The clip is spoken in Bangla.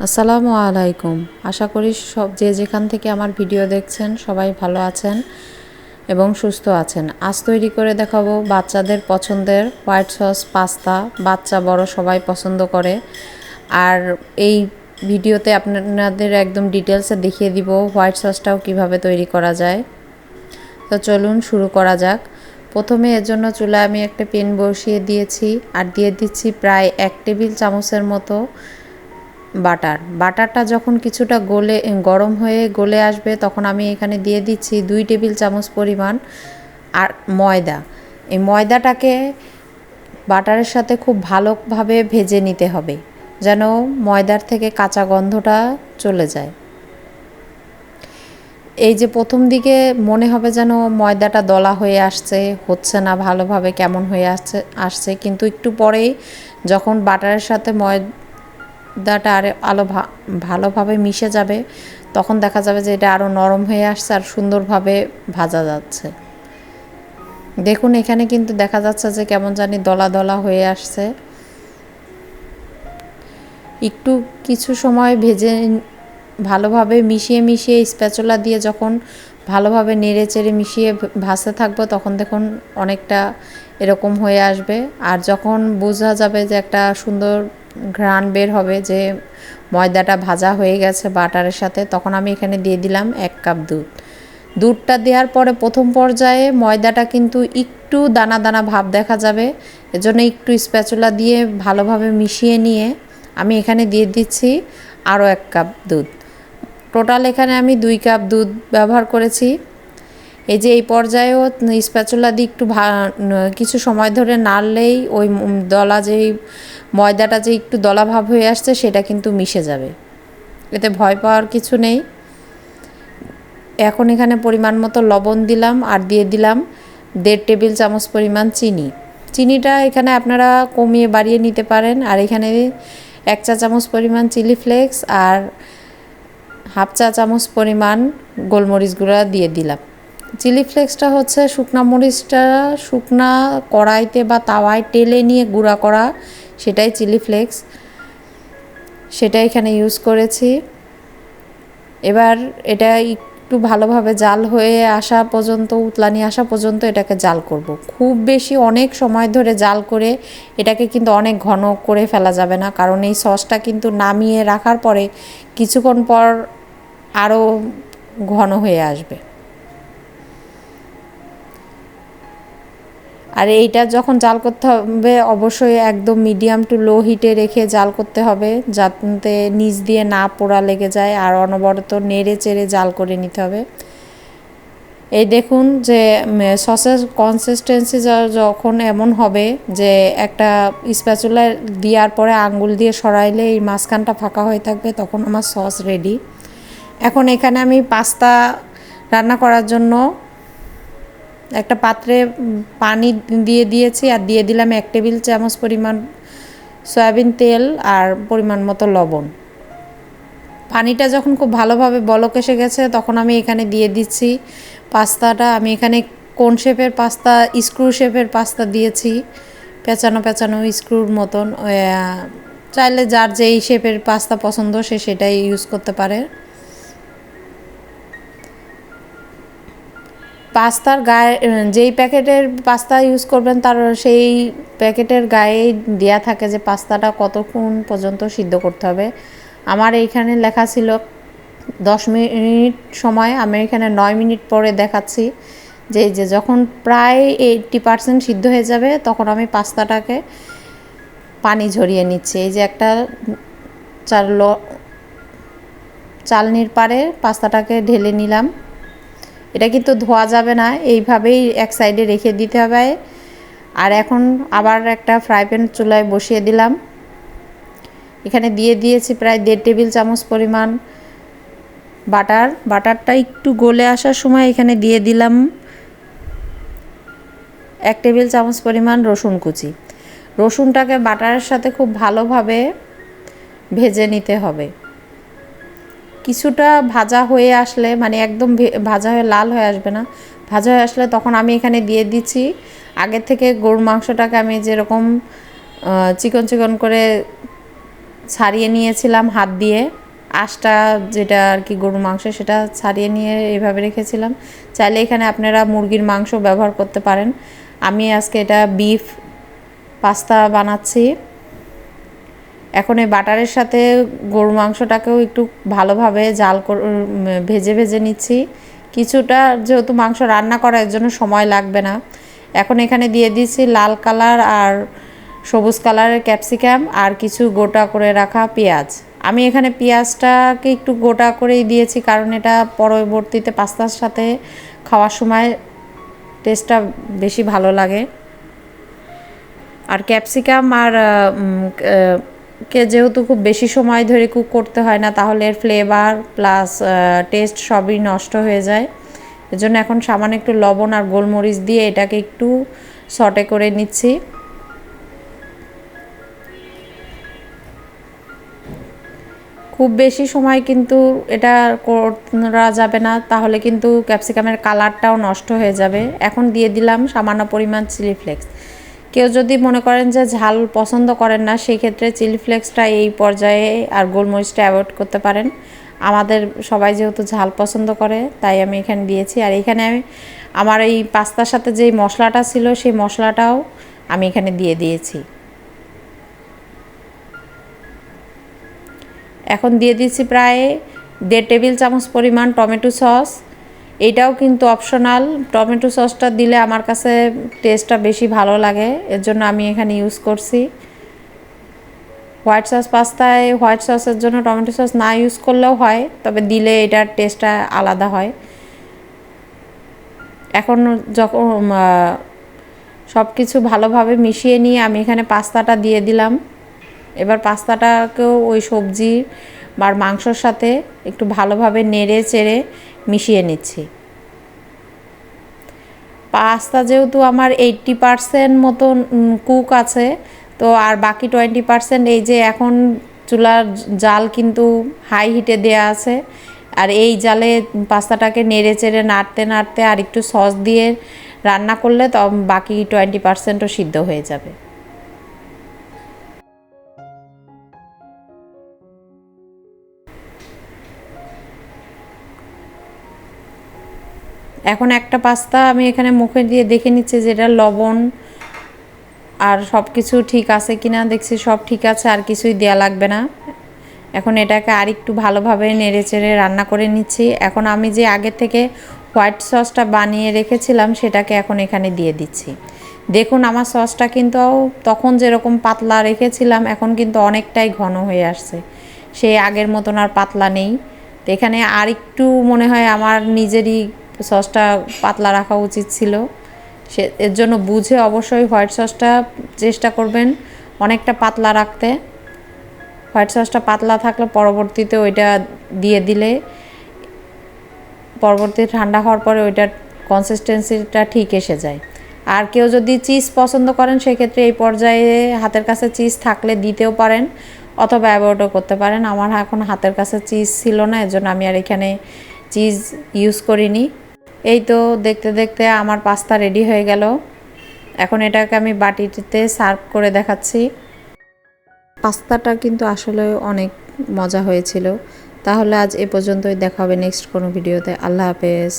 আসসালামু আলাইকুম। আশা করি যে যেখান থেকে আমার ভিডিও দেখছেন সবাই ভালো আছেন এবং সুস্থ আছেন। আজ তৈরি করে দেখাবো বাচ্চাদের পছন্দের হোয়াইট সস পাস্তা। বাচ্চা বড় সবাই পছন্দ করে। আর এই ভিডিওতে আপনাদের একদম ডিটেলসে দেখিয়ে দিব হোয়াইট সসটাও কিভাবে তৈরি করা যায়। তো চলুন শুরু করা যাক। প্রথমে এর জন্য চুলায় আমি একটা প্যান বসিয়ে দিয়েছি আর দিয়ে দিচ্ছি প্রায় 1 টেবিল চামচের মতো বাটারটা যখন কিছুটা গরম হয়ে গলে আসবে তখন আমি এখানে দিয়ে দিচ্ছি 2 টেবিল চামচ পরিমাণ আর ময়দা। এই ময়দাটাকে বাটারের সাথে খুব ভালোভাবে ভেজে নিতে হবে যেন ময়দার থেকে কাঁচা গন্ধটা চলে যায়। এই যে প্রথম দিকে মনে হবে যেন ময়দাটা দলা হয়ে আসছে, হচ্ছে না ভালোভাবে, কেমন হয়ে আসছে কিন্তু একটু পরেই যখন বাটারের সাথে ময়দাটা আরও ভালোভাবে মিশে যাবে তখন দেখা যাবে যে এটা আরও নরম হয়ে আসছে আর সুন্দরভাবে ভাজা যাচ্ছে। দেখুন এখানে কিন্তু দেখা যাচ্ছে যে কেমন জানি দলা দলা হয়ে আসছে। একটু কিছু সময় ভেজে ভালোভাবে মিশিয়ে স্প্যাচুলা দিয়ে যখন ভালোভাবে নেড়ে চেড়ে মিশিয়ে ভাজতে থাকবো তখন দেখুন অনেকটা এরকম হয়ে আসবে। আর যখন বোঝা যাবে যে একটা সুন্দর ঘ্রাণ বের হবে যে ময়দাটা ভাজা হয়ে গেছে বাটারের সাথে, তখন আমি এখানে দিয়ে দিলাম 1 কাপ দুধটা দেওয়ার পরে প্রথম পর্যায়ে ময়দাটা কিন্তু একটু দানা দানা ভাব দেখা যাবে। এজন্য একটু স্প্যাচুলা দিয়ে ভালোভাবে মিশিয়ে নিয়ে আমি এখানে দিয়ে দিচ্ছি আরও 1 কাপ দুধ। টোটাল এখানে আমি 2 কাপ দুধ ব্যবহার করেছি। এই যে এই পর্যায়েও স্প্যাচুলা দিয়ে একটু কিছু সময় ধরে নাড়লেই ওই ময়দাটা যে একটু দলা ভাব হয়ে আসছে সেটা কিন্তু মিশে যাবে, এতে ভয় পাওয়ার কিছু নেই। এখন এখানে পরিমাণ মতো লবণ দিলাম আর দিয়ে দিলাম 1.5 টেবিল চামচ পরিমাণ চিনিটা এখানে আপনারা কমিয়ে বাড়িয়ে নিতে পারেন। আর এখানে 1 চা চামচ পরিমাণ চিলি ফ্লেক্স আর 1/2 চা চামচ পরিমাণ গোলমরিচ গুঁড়া দিয়ে দিলাম। চিলি ফ্লেক্সটা হচ্ছে শুকনা মরিচটা শুকনা কড়াইতে বা তাওয়ায় টেলে নিয়ে গুঁড়া করা, সেটাই চিলি ফ্লেক্স, সেটা এখানে ইউজ করেছি। এবার এটা একটু ভালোভাবে জাল হয়ে আসা পর্যন্ত, উতলানি আসা পর্যন্ত এটাকে জাল করব। খুব বেশি অনেক সময় ধরে জাল করে এটাকে কিন্তু অনেক ঘন করে ফেলা যাবে না, কারণ এই সসটা কিন্তু নামিয়ে রাখার পরে কিছুক্ষণ পর আরও ঘন হয়ে আসবে। আর এইটা যখন জাল করতে হবে অবশ্যই একদম মিডিয়াম টু লো হিটে রেখে জাল করতে হবে যাতে নিচ দিয়ে না পোড়া লেগে যায়, আর অনবরত নেড়ে চেড়ে জাল করে নিতে হবে। এই দেখুন যে সসের কনসিস্টেন্সি যখন এমন হবে যে একটা স্প্যাচুলা দেওয়ার পরে আঙ্গুল দিয়ে সরাইলে এই মাঝখানটা ফাঁকা হয়ে থাকবে, তখন আমার সস রেডি। এখন এখানে আমি পাস্তা রান্না করার জন্য একটা পাত্রে পানি দিয়ে দিয়েছি আর দিয়ে দিলাম 1 টেবিল চামচ পরিমাণ সয়াবিন তেল আর পরিমাণ মতো লবণ। পানিটা যখন খুব ভালোভাবে বলক এসে গেছে তখন আমি এখানে দিয়ে দিচ্ছি পাস্তাটা। আমি এখানে কোন শেপের পাস্তা, স্ক্রু শেপের পাস্তা দিয়েছি, পেঁচানো স্ক্রুর মতন। চাইলে যার যেই শেপের পাস্তা পছন্দ সে সেটাই ইউজ করতে পারে। পাস্তার গায়ে যেই প্যাকেটের পাস্তা ইউজ করবেন তার সেই প্যাকেটের গায়ে দেয়া থাকে যে পাস্তাটা কতক্ষণ পর্যন্ত সিদ্ধ করতে হবে। আমার এইখানে লেখা ছিল 10 মিনিট সময়, আমি এখানে 9 মিনিট পরে দেখাচ্ছি যে যখন প্রায় 80% সিদ্ধ হয়ে যাবে তখন আমি পাস্তাটাকে পানি ঝরিয়ে নিচ্ছি। এই যে একটা চালনির পারে পাস্তাটাকে ঢেলে নিলাম। এটা কিন্তু ধোয়া যাবে না, এইভাবেই এক সাইডে রেখে দিতে হবে। আর এখন আবার একটা ফ্রাই প্যান চুলায় বসিয়ে দিলাম। এখানে দিয়ে দিয়েছি প্রায় 1.5 টেবিল চামচ পরিমাণ বাটারটা একটু গলে আসার সময় এখানে দিয়ে দিলাম 1 টেবিল চামচ পরিমাণ রসুন কুচি। রসুনটাকে বাটারের সাথে খুব ভালোভাবে ভেজে নিতে হবে। কিছুটা ভাজা হয়ে আসলে, মানে একদম ভাজা হয়ে লাল হয়ে আসবে না, ভাজা হয়ে আসলে তখন আমি এখানে দিয়ে দিচ্ছি আগে থেকে গরুর মাংসটাকে আমি যেরকম চিকন করে ছাড়িয়ে নিয়েছিলাম হাত দিয়ে, আঁশটা যেটা আর কি গরুর মাংস সেটা ছাড়িয়ে নিয়ে এইভাবে রেখেছিলাম। চাইলে এখানে আপনারা মুরগির মাংস ব্যবহার করতে পারেন। আমি আজকে এটা বিফ পাস্তা বানাচ্ছি। এখন এই বাটারের সাথে গরুর মাংসটাকেও একটু ভালোভাবে ভেজে ভেজে নিচ্ছি। কিছুটা যেহেতু মাংস রান্না করার জন্য সময় লাগবে না। এখন এখানে দিয়ে দিচ্ছি লাল কালার আর সবুজ কালারের ক্যাপসিকাম আর কিছু গোটা করে রাখা পেঁয়াজ। আমি এখানে পেঁয়াজটাকে একটু গোটা করেই দিয়েছি, কারণ এটা পরবর্তীতে পাস্তার সাথে খাওয়ার সময় টেস্টটা বেশি ভালো লাগে। আর ক্যাপসিকাম আর কে যেহেতু খুব বেশি সময় ধরে কুক করতে হয় না, তাহলে এর ফ্লেভার প্লাস টেস্ট সবই নষ্ট হয়ে যায়। এজন্য এখন সামান্য একটু লবণ আর গোলমরিচ দিয়ে এটাকে একটু সটে করে নিচ্ছি। খুব বেশি সময় কিন্তু এটা করা যাবে না, তাহলে কিন্তু ক্যাপসিকামের কালারটাও নষ্ট হয়ে যাবে। এখন দিয়ে দিলাম সামান্য পরিমাণ চিলি ফ্লেক্স। কেউ যদি মনে করেন যে ঝাল পছন্দ করেন না, সেই ক্ষেত্রে চিলি ফ্লেক্সটা এই পর্যায়ে আর গোলমরিচটা অ্যাভয়েড করতে পারেন। আমাদের সবাই যেহেতু ঝাল পছন্দ করে, তাই আমি এখানে দিয়েছি। আর এখানে আমার এই পাস্তার সাথে যেই মশলাটা ছিল, সেই মশলাটাও আমি এখানে দিয়ে দিয়েছি। এখন দিয়ে দিচ্ছি প্রায় 1.5 টেবিল চামচ পরিমাণ টমেটো সস। এইটাও কিন্তু অপশনাল। টমেটো সসটা দিলে আমার কাছে টেস্টটা বেশি ভালো লাগে, এর জন্য আমি এখানে ইউজ করছি। হোয়াইট সস পাস্তায় হোয়াইট সসের জন্য টমেটো সস না ইউজ করলেও হয়, তবে দিলে এটার টেস্টটা আলাদা হয়। এখন যখন সব কিছু ভালোভাবে মিশিয়ে নিয়ে আমি এখানে পাস্তাটা দিয়ে দিলাম। এবার পাস্তাটাকেও ওই সবজি বা মাংসর সাথে একটু ভালোভাবে নেড়ে চেড়ে মিশিয়ে নিচ্ছি। পাস্তা যেহেতু আমার 80% মতন কুক আছে, তো আর বাকি 20% এই যে এখন চুলার জাল কিন্তু হাই হিটে দেয়া আছে, আর এই জালে পাস্তাটাকে নেড়ে চেড়ে নাড়তে নাড়তে আর একটু সস দিয়ে রান্না করলে তো বাকি 20%ও সিদ্ধ হয়ে যাবে। এখন একটা পাস্তা আমি এখানে মুখে দিয়ে দেখে নিচ্ছি যে এটা লবণ আর সব কিছু ঠিক আছে কিনা। দেখছি সব ঠিক আছে, আর কিছুই দেয়া লাগবে না। এখন এটাকে আর একটু ভালোভাবে নেড়ে চেড়ে রান্না করে নিচ্ছি। এখন আমি যে আগে থেকে হোয়াইট সসটা বানিয়ে রেখেছিলাম, সেটাকে এখন এখানে দিয়ে দিচ্ছি। দেখুন আমার সসটা কিন্তু তখন যেরকম পাতলা রেখেছিলাম, এখন কিন্তু অনেকটাই ঘন হয়ে আসছে। সে আগের মতন আর পাতলা নেই। তো এখানে আর একটু মনে হয় আমার নিজেরই সসটা পাতলা রাখা উচিত ছিল। এর জন্য বুঝে অবশ্যই হোয়াইট সসটা চেষ্টা করবেন অনেকটা পাতলা রাখতে। হোয়াইট সসটা পাতলা থাকলে পরবর্তীতে ওইটা দিয়ে দিলে পরবর্তী ঠান্ডা হওয়ার পরে ওইটার কনসিস্টেন্সিটা ঠিক এসে যায়। আর কেউ যদি চিজ পছন্দ করেন, সেক্ষেত্রে এই পর্যায়ে হাতের কাছে চিজ থাকলে দিতেও পারেন, অথবা অ্যাভয়েডও করতে পারেন। আমার এখন হাতের কাছে চিজ ছিল না, এর জন্য আমি আর এখানে চিজ ইউজ করিনি। এই তো দেখতে দেখতে আমার পাস্তা রেডি হয়ে গেল। এখন এটাকে আমি বাটিতে সার্ভ করে দেখাচ্ছি। পাস্তাটা কিন্তু আসলে অনেক মজা হয়েছিল। তাহলে আজ এ পর্যন্তই, দেখা হবে নেক্সট কোনো ভিডিওতে। আল্লাহ হাফেজ।